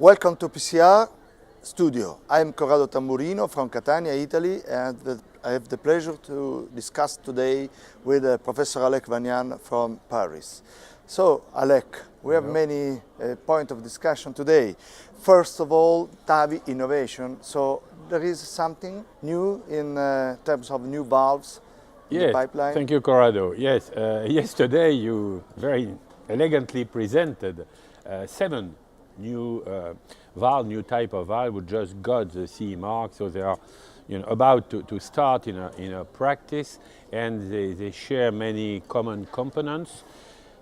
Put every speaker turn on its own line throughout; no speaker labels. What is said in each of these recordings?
Welcome to PCR Studio. I am Corrado Tamburino from Catania, Italy, and I have the pleasure to discuss today with Professor Alec Vahanian from Paris. So, Alec, we have many points of discussion today. First of all, TAVI innovation. So, there is something new in terms of new valves in the pipeline?
Thank you, Corrado. Yes, yesterday you very elegantly presented 7 new valve, new type of valve, which just got the CE mark. So they are, about to start in a practice, and they share many common components.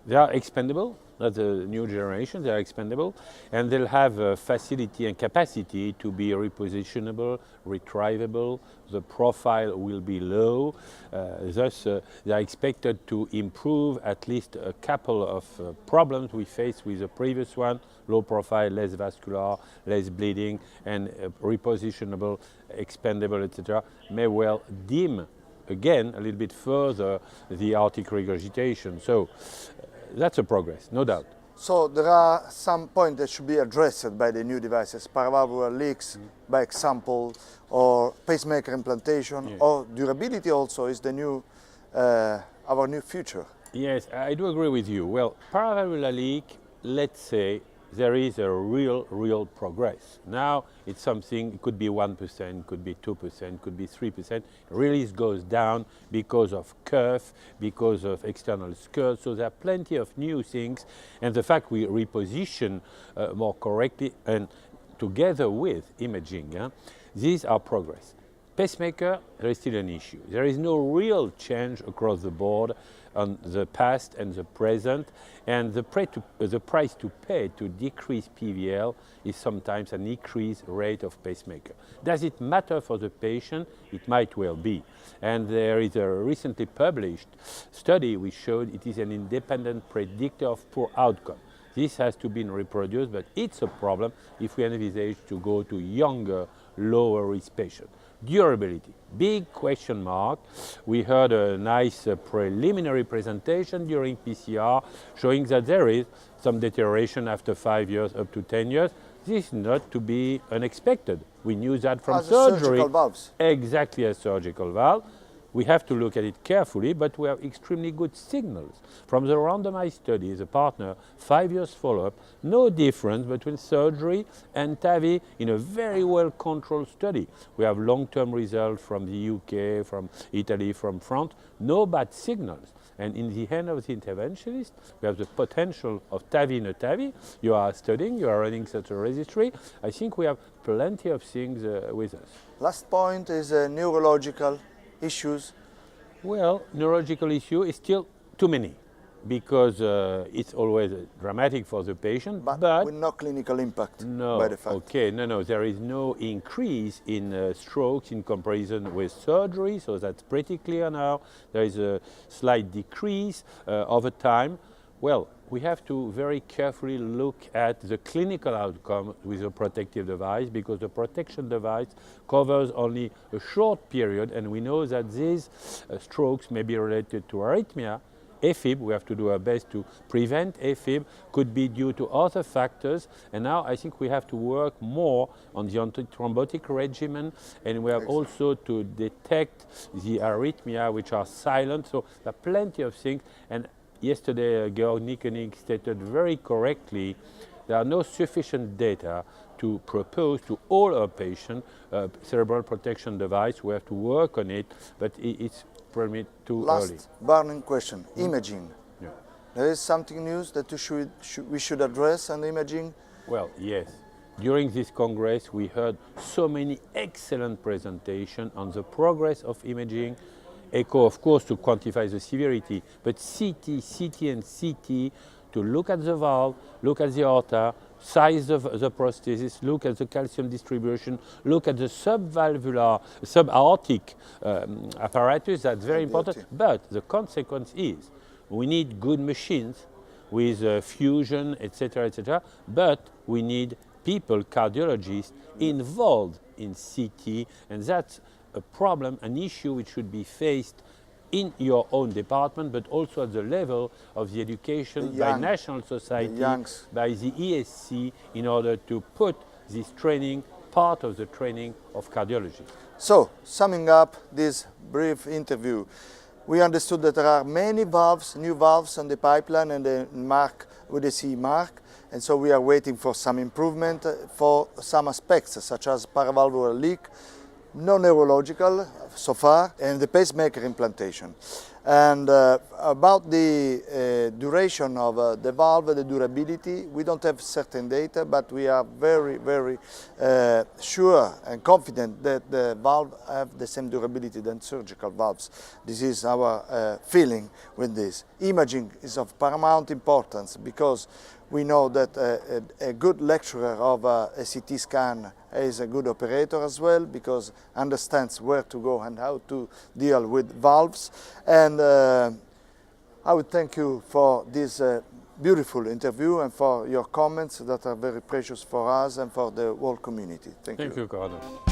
They are expandable. That's a new generation. They are expandable, and they'll have facility and capacity to be repositionable, retrievable. The profile will be low. Thus, they are expected to improve at least a couple of problems we faced with the previous one: low profile, less vascular, less bleeding, and repositionable, expandable, etc. May well dim again a little bit further the aortic regurgitation. So that's a progress, no doubt.
So there are some points that should be addressed by the new devices, paravalvular leaks, by example, or pacemaker implantation, or durability also is the new, our new future.
Yes, I do agree with you. Well, paravalvular leak, let's say there is a real progress. Now it's something, it could be 1%, could be 2%, could be 3%. Release goes down because of curve, because of external skirt. So there are plenty of new things. And the fact we reposition more correctly and together with imaging, these are progress. Pacemaker, there is still an issue. There is no real change across the board on the past and the present, and the price to pay to decrease PVL is sometimes an increased rate of pacemaker. Does it matter for the patient? It might well be. And there is a recently published study which showed it is an independent predictor of poor outcome. This has to be reproduced, but it's a problem if we envisage to go to younger, lower risk patients. Durability, big question mark. We heard a nice preliminary presentation during PCR showing that there is some deterioration after 5 years up to 10 years. This is not to be unexpected. We knew that from surgery.
Surgical valves.
Exactly as surgical valve. We have to look at it carefully, but we have extremely good signals. From the randomized study, the partner, 5 years follow-up, no difference between surgery and TAVI in a very well-controlled study. We have long-term results from the UK, from Italy, from France, no bad signals. And in the hand of the interventionist, we have the potential of TAVI in a TAVI. You are studying, you are running such a registry. I think we have plenty of things with us.
Last point is neurological issues.
Well, neurological issue is still too many because it's always dramatic for the patient.
But with no clinical impact by the fact.
Okay, no, there is no increase in strokes in comparison with surgery, so that's pretty clear now. There is a slight decrease over time. Well, we have to very carefully look at the clinical outcome with a protective device, because the protection device covers only a short period, and we know that these strokes may be related to arrhythmia. AFib, we have to do our best to prevent AFib, could be due to other factors, and now I think we have to work more on the antithrombotic regimen, and we have also to detect the arrhythmia which are silent. So there are plenty of things. And yesterday, Georg Nikonik stated very correctly, there are no sufficient data to propose to all our patients cerebral protection device. We have to work on it, but it's probably too early.
Last burning question, imaging.
Yeah.
There is something new that we should address on imaging?
Well, yes. During this Congress, we heard so many excellent presentations on the progress of imaging. Echo, of course, to quantify the severity, but CT, and CT to look at the valve, look at the aorta, size of the prosthesis, look at the calcium distribution, look at the subvalvular, subaortic apparatus. That's very important. But the consequence is we need good machines with fusion, etc., but we need people, cardiologists, involved in CT, and that's a problem, an issue which should be faced in your own department, but also at the level of the education by national society, by the ESC, in order to put this training part of the training of cardiology.
So, summing up this brief interview, we understood that there are many valves, new valves on the pipeline and the mark with the CE mark, and so we are waiting for some improvement for some aspects, such as paravalvular leak, no neurological so far, and the pacemaker implantation. And about the duration of the valve, the durability, we don't have certain data, but we are very, very sure and confident that the valve have the same durability than surgical valves. This is our feeling with this. Imaging is of paramount importance because we know that a good lecturer of a CT scan is a good operator as well, because understands where to go and how to deal with valves. And I would thank you for this beautiful interview and for your comments that are very precious for us and for the whole community. Thank you.
Thank you, Corrado.